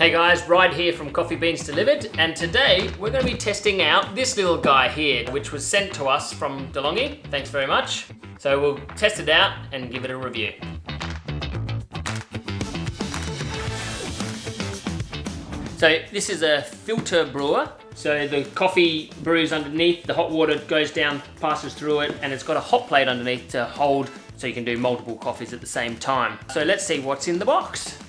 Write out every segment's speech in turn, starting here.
Hey guys, Ride here from Coffee Beans Delivered, and today we're going to be testing out this little guy here, which was sent to us from DeLonghi. Thanks very much. So we'll test it out and give it a review. So this is a filter brewer. So the coffee brews underneath, the hot water goes down, passes through it, and it's got a hot plate underneath to hold so you can do multiple coffees at the same time. So let's see what's in the box.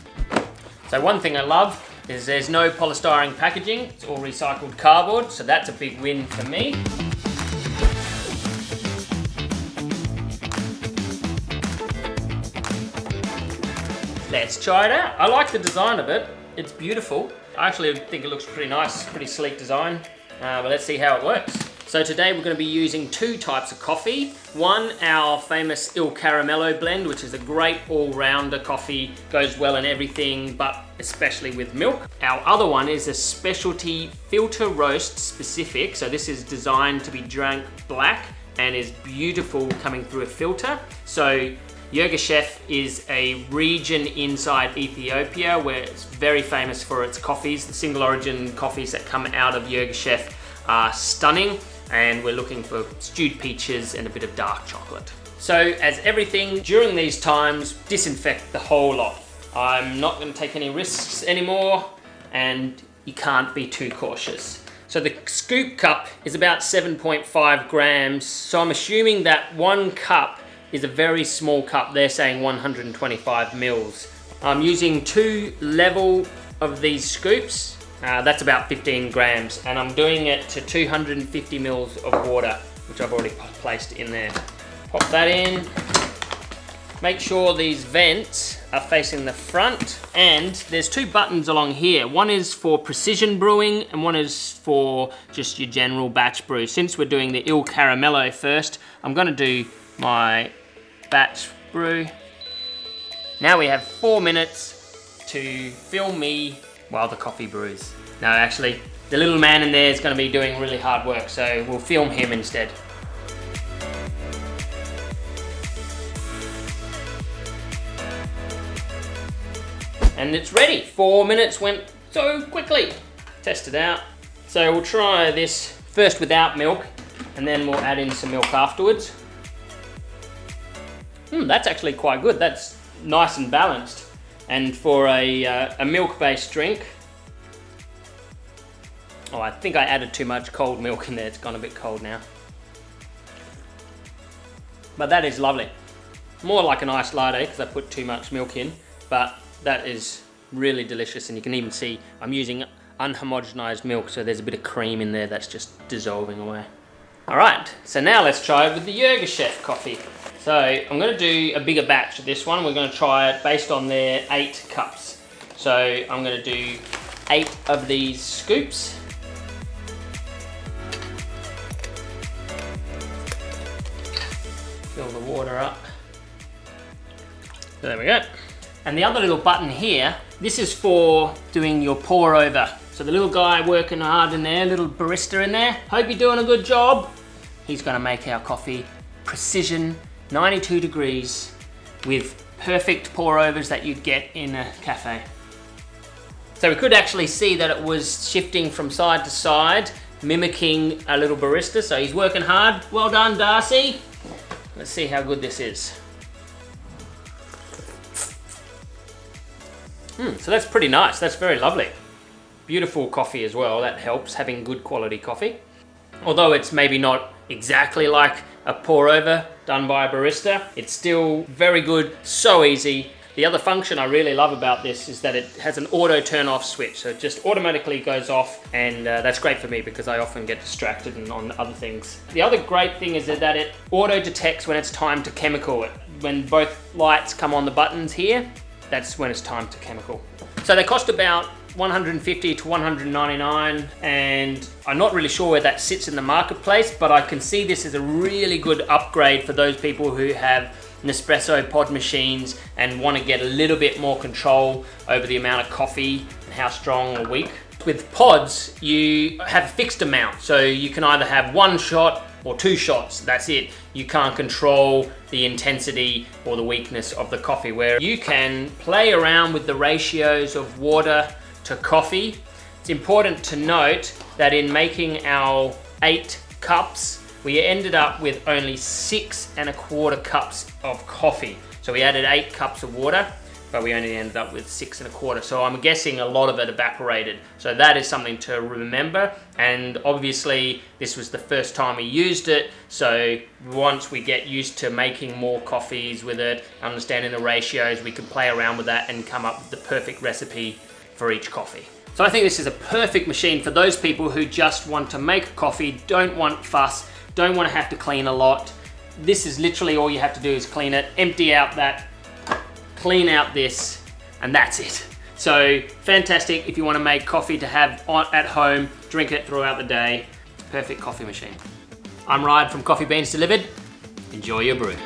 So one thing I love is there's no polystyrene packaging, it's all recycled cardboard, so that's a big win for me. Let's try it out. I like the design of it, it's beautiful. I actually think it looks pretty nice, pretty sleek design, but let's see how it works. So today we're going to be using two types of coffee. One, our famous Il Caramello blend, which is a great all-rounder coffee, goes well in everything, but especially with milk. Our other one is a specialty filter roast specific. So this is designed to be drank black and is beautiful coming through a filter. So Yirgacheffe is a region inside Ethiopia where it's very famous for its coffees. The single origin coffees that come out of Yirgacheffe are stunning, and we're looking for stewed peaches and a bit of dark chocolate. So as everything during these times, disinfect the whole lot. I'm not going to take any risks anymore, and you can't be too cautious. So the scoop cup is about 7.5 grams, so I'm assuming that one cup is a very small cup. They're saying 125 mils. I'm using two level of these scoops. That's about 15 grams, and I'm doing it to 250 mils of water, which I've already placed in there. Pop that in. Make sure these vents are facing the front, and there's two buttons along here. One is for precision brewing and one is for just your general batch brew. Since we're doing the Il Caramello first, I'm gonna do my batch brew. Now we have 4 minutes to film me while the coffee brews. No, actually, the little man in there is going to be doing really hard work, so we'll film him instead. And it's ready. 4 minutes went so quickly. Test it out. So we'll try this first without milk, and then we'll add in some milk afterwards. That's actually quite good. That's nice and balanced. And for a milk-based drink, oh, I think I added too much cold milk in there. It's gone a bit cold now. But that is lovely. More like an iced latte because I put too much milk in, but that is really delicious. And you can even see I'm using unhomogenized milk, so there's a bit of cream in there that's just dissolving away. All right, so now let's try it with the Yirgacheffe coffee. So I'm going to do a bigger batch of this one. We're going to try it based on their 8 cups. So I'm going to do 8 of these scoops. Fill the water up. There we go. And the other little button here, this is for doing your pour over. So the little guy working hard in there, little barista in there, hope you're doing a good job. He's going to make our coffee precision, 92 degrees, with perfect pour overs that you'd get in a cafe. So we could actually see that it was shifting from side to side, mimicking a little barista. So he's working hard. Well done, Darcy. Let's see how good this is. So that's pretty nice. That's very lovely. Beautiful coffee as well. That helps, having good quality coffee. Although it's maybe not exactly like a pour over done by a barista, it's still very good, so easy. The other function I really love about this is that it has an auto turn off switch, so it just automatically goes off, and that's great for me because I often get distracted and on other things. The other great thing is that it auto detects when it's time to chemical it. When both lights come on the buttons here, that's when it's time to chemical. So they cost about $150 to $199, and I'm not really sure where that sits in the marketplace, but I can see this as a really good upgrade for those people who have Nespresso pod machines and want to get a little bit more control over the amount of coffee and how strong or weak. With pods, you have a fixed amount, so you can either have 1 shot or 2 shots, that's it. You can't control the intensity or the weakness of the coffee, where you can play around with the ratios of water to coffee. It's important to note that in making our 8 cups, we ended up with only 6 1/4 cups of coffee. So we added 8 cups of water, but we only ended up with 6 1/4. So I'm guessing a lot of it evaporated. So that is something to remember. And obviously this was the first time we used it. So once we get used to making more coffees with it, understanding the ratios, we can play around with that and come up with the perfect recipe for each coffee. So I think this is a perfect machine for those people who just want to make coffee, don't want fuss, don't want to have to clean a lot. This is literally all you have to do is clean it, empty out that, clean out this, and that's it. So fantastic if you want to make coffee to have at home, drink it throughout the day. Perfect coffee machine. I'm Ryan from Coffee Beans Delivered. Enjoy your brew.